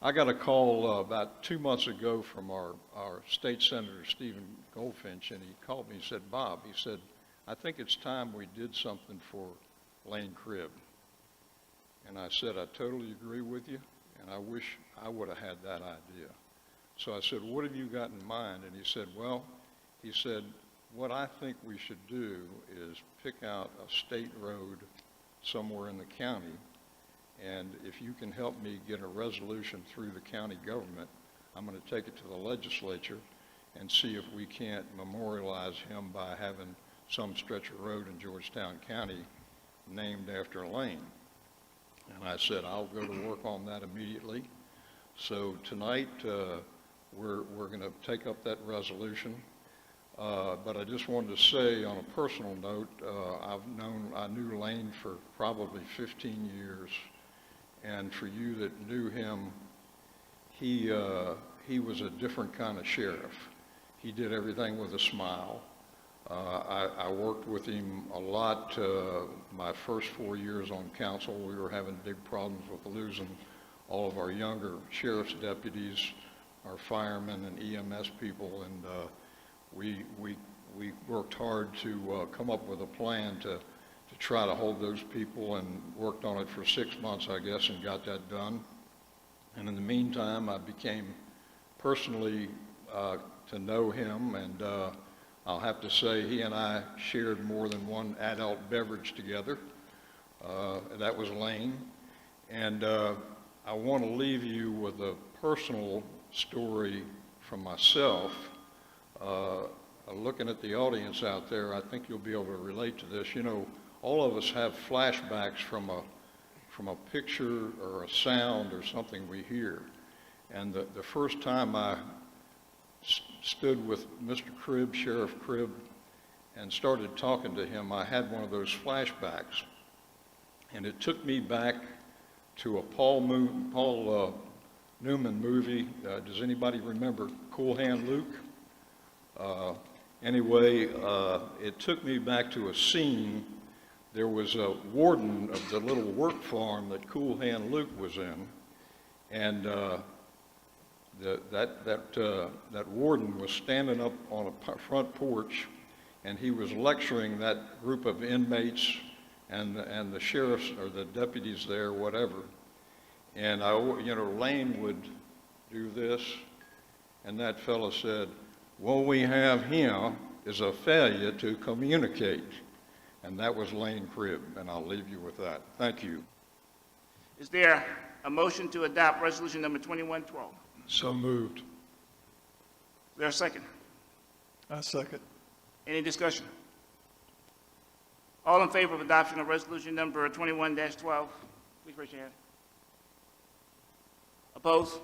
I got a call about 2 months ago from our state senator, Stephen Goldfinch, and he called me and said, Bob, he said, I think it's time we did something for Lane Cribb. And I said, I totally agree with you, and I wish I would have had that idea. So I said, what have you got in mind? And he said, well, he said, what I think we should do is pick out a state road somewhere in the county, and if you can help me get a resolution through the county government, I'm going to take it to the legislature and see if we can't memorialize him by having some stretch of road in Georgetown County named after Lane. And I said, I'll go to work on that immediately. So tonight, we're going to take up that resolution. But I just wanted to say on a personal note, I knew Lane for probably 15 years. And for you that knew him, he was a different kind of sheriff. He did everything with a smile. I worked with him a lot my first 4 years on council. We were having big problems with losing all of our younger sheriff's deputies, our firemen and EMS people, and we worked hard to come up with a plan to try to hold those people, and worked on it for 6 months, I guess, and got that done. And in the meantime, I became personally to know him, and I'll have to say he and I shared more than one adult beverage together. That was Lane. And I want to leave you with a personal story from myself. Looking at the audience out there, I think you'll be able to relate to this. You know, all of us have flashbacks from a picture or a sound or something we hear. And the first time I stood with Mr. Cribb, Sheriff Cribb, and started talking to him, I had one of those flashbacks. And it took me back to a Paul Newman movie. Does anybody remember Cool Hand Luke? Anyway, it took me back to a scene. There was a warden of the little work farm that Cool Hand Luke was in, and that warden was standing up on a front porch, and he was lecturing that group of inmates and the sheriffs or the deputies there, whatever. And Lane would do this, and that fellow said, "What we have here is a failure to communicate." And that was Lane Cribb, and I'll leave you with that. Thank you. Is there a motion to adopt resolution number 2112? So moved. Is there a second? I second. Any discussion? All in favor of adoption of resolution number 21-12, please raise your hand. Opposed?